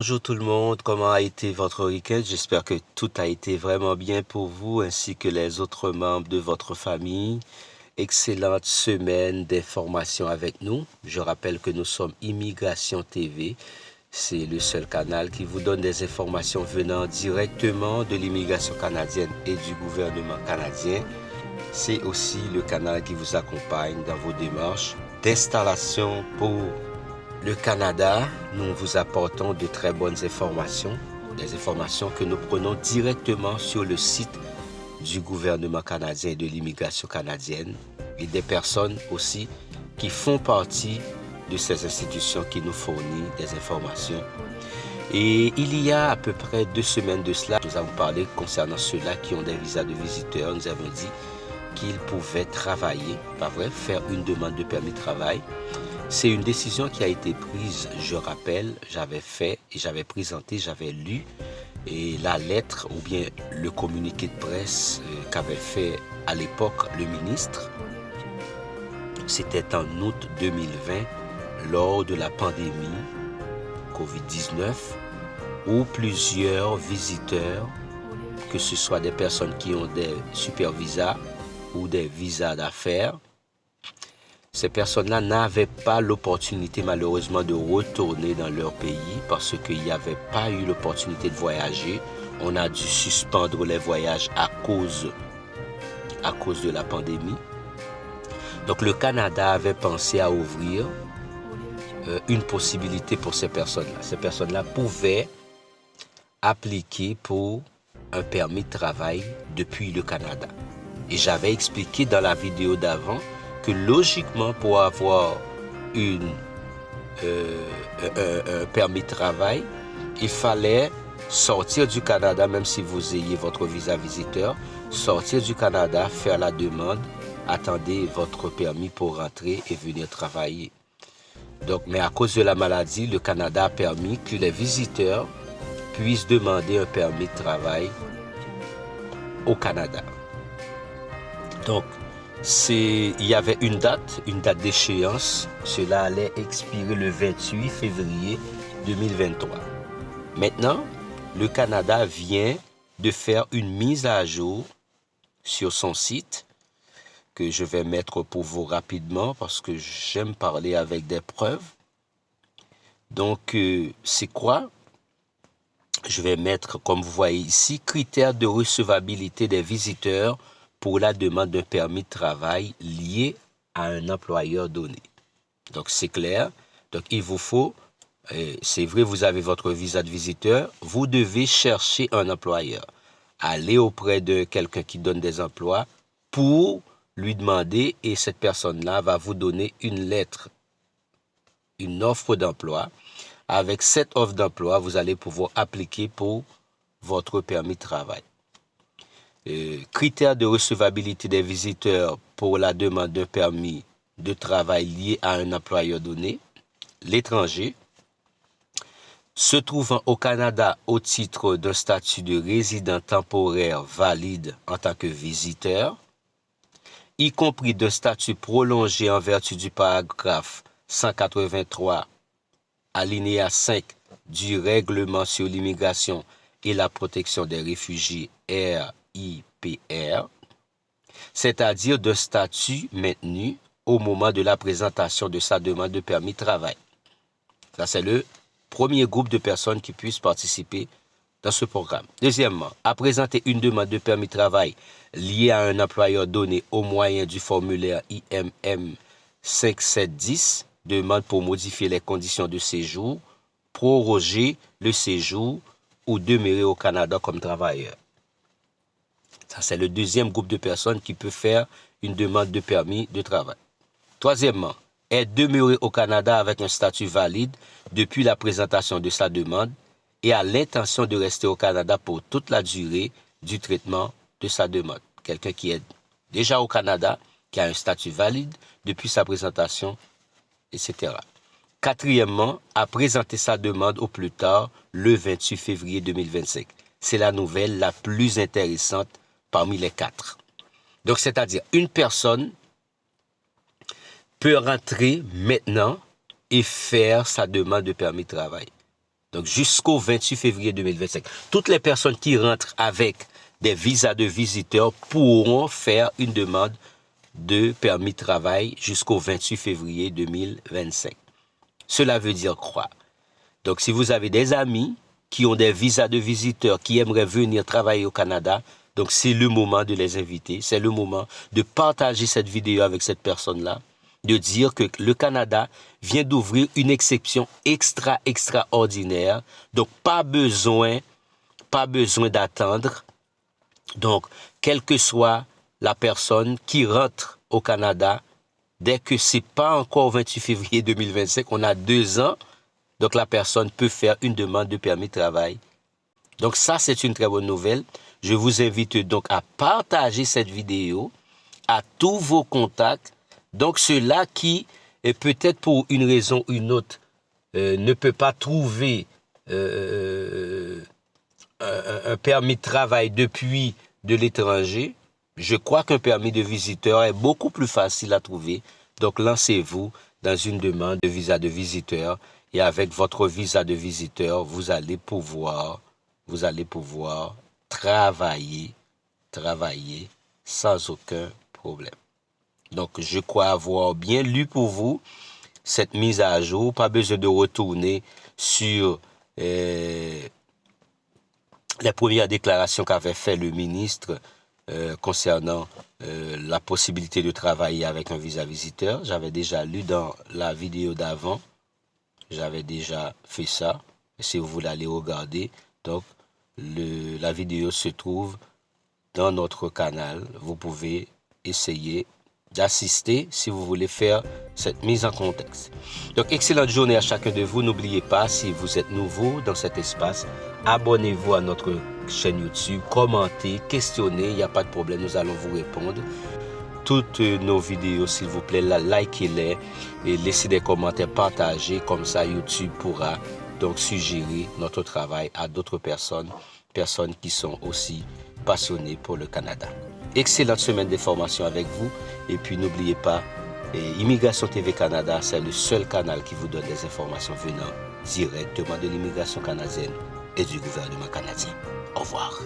Bonjour tout le monde, comment a été votre week-end? J'espère que tout a été vraiment bien pour vous ainsi que les autres membres de votre famille. Excellente semaine d'information avec nous. Je rappelle que nous sommes Immigration TV. C'est le seul canal qui vous donne des informations venant directement de l'immigration canadienne et du gouvernement canadien. C'est aussi le canal qui vous accompagne dans vos démarches d'installation pour le Canada. Nous vous apportons de très bonnes informations, des informations que nous prenons directement sur le site du gouvernement canadien et de l'immigration canadienne et des personnes aussi qui font partie de ces institutions qui nous fournissent des informations. Et il y a à peu près 2 semaines de cela, nous avons parlé concernant ceux-là qui ont des visas de visiteurs. Nous avons dit qu'ils pouvaient travailler, pas vrai, faire une demande de permis de travail. C'est une décision qui a été prise, je rappelle, j'avais fait et j'avais présenté, j'avais lu et la lettre ou bien le communiqué de presse qu'avait fait à l'époque le ministre. C'était en août 2020, lors de la pandémie COVID-19, où plusieurs visiteurs, que ce soit des personnes qui ont des super visas ou des visas d'affaires, ces personnes-là n'avaient pas l'opportunité malheureusement de retourner dans leur pays parce qu'il n'y avait pas eu l'opportunité de voyager. On a dû suspendre les voyages à cause de la pandémie. Donc le Canada avait pensé à ouvrir une possibilité pour ces personnes-là. Ces personnes-là pouvaient appliquer pour un permis de travail depuis le Canada. Et j'avais expliqué dans la vidéo d'avant que logiquement, pour avoir un permis de travail, il fallait sortir du Canada, même si vous ayez votre visa visiteur, sortir du Canada, faire la demande, attendez votre permis pour rentrer et venir travailler. Donc, mais à cause de la maladie, le Canada a permis que les visiteurs puissent demander un permis de travail au Canada. Donc, il y avait une date d'échéance. Cela allait expirer le 28 février 2023. Maintenant, le Canada vient de faire une mise à jour sur son site que je vais mettre pour vous rapidement parce que j'aime parler avec des preuves. Donc, c'est quoi? Je vais mettre, comme vous voyez ici, critères de recevabilité des visiteurs pour la demande d'un permis de travail lié à un employeur donné. Donc, c'est clair. Donc, il vous faut, c'est vrai, vous avez votre visa de visiteur, vous devez chercher un employeur. Aller auprès de quelqu'un qui donne des emplois pour lui demander et cette personne-là va vous donner une lettre, une offre d'emploi. Avec cette offre d'emploi, vous allez pouvoir appliquer pour votre permis de travail. Critères de recevabilité des visiteurs pour la demande d'un permis de travail lié à un employeur donné. L'étranger se trouvant au Canada au titre d'un statut de résident temporaire valide en tant que visiteur, y compris d'un statut prolongé en vertu du paragraphe 183 alinéa 5 du règlement sur l'immigration et la protection des réfugiés RIPR, c'est-à-dire de statut maintenu au moment de la présentation de sa demande de permis de travail. Ça, c'est le premier groupe de personnes qui puissent participer dans ce programme. Deuxièmement, à présenter une demande de permis de travail liée à un employeur donné au moyen du formulaire IMM 5710, demande pour modifier les conditions de séjour, proroger le séjour ou demeurer au Canada comme travailleur. Ça, c'est le deuxième groupe de personnes qui peut faire une demande de permis de travail. Troisièmement, est demeuré au Canada avec un statut valide depuis la présentation de sa demande et a l'intention de rester au Canada pour toute la durée du traitement de sa demande. Quelqu'un qui est déjà au Canada, qui a un statut valide depuis sa présentation, etc. Quatrièmement, a présenté sa demande au plus tard le 28 février 2025. C'est la nouvelle la plus intéressante parmi les 4. Donc, c'est-à-dire, une personne peut rentrer maintenant et faire sa demande de permis de travail. Donc jusqu'au 28 février 2025. Toutes les personnes qui rentrent avec des visas de visiteurs pourront faire une demande de permis de travail jusqu'au 28 février 2025. Cela veut dire quoi? Donc si vous avez des amis qui ont des visas de visiteurs, qui aimeraient venir travailler au Canada, donc c'est le moment de les inviter, c'est le moment de partager cette vidéo avec cette personne-là, de dire que le Canada vient d'ouvrir une exception extraordinaire, donc pas besoin d'attendre. Donc, quelle que soit la personne qui rentre au Canada, dès que c'est pas encore 28 février 2025, on a 2 ans, donc la personne peut faire une demande de permis de travail. Donc ça, c'est une très bonne nouvelle. Je vous invite donc à partager cette vidéo à tous vos contacts. Donc ceux-là qui, peut-être pour une raison ou une autre, ne peut pas trouver un permis de travail depuis de l'étranger, je crois qu'un permis de visiteur est beaucoup plus facile à trouver. Donc lancez-vous dans une demande de visa de visiteur et avec votre visa de visiteur, vous allez pouvoir travailler sans aucun problème. Donc, je crois avoir bien lu pour vous cette mise à jour. Pas besoin de retourner sur les premières déclarations qu'avait fait le ministre concernant la possibilité de travailler avec un visa visiteur. J'avais déjà lu dans la vidéo d'avant. J'avais déjà fait ça. Si vous voulez aller regarder, donc la vidéo se trouve dans notre canal. Vous pouvez essayer d'assister si vous voulez faire cette mise en contexte. Donc, excellente journée à chacun de vous. N'oubliez pas, si vous êtes nouveau dans cet espace, abonnez-vous à notre chaîne YouTube, commentez, questionnez, il n'y a pas de problème, nous allons vous répondre. Toutes nos vidéos, s'il vous plaît, likez-les et laissez des commentaires, partagez, comme ça YouTube pourra donc suggérer notre travail à d'autres personnes qui sont aussi passionnées pour le Canada. Excellente semaine d'information avec vous. Et puis n'oubliez pas, Immigration TV Canada, c'est le seul canal qui vous donne des informations venant directement de l'immigration canadienne et du gouvernement canadien. Au revoir.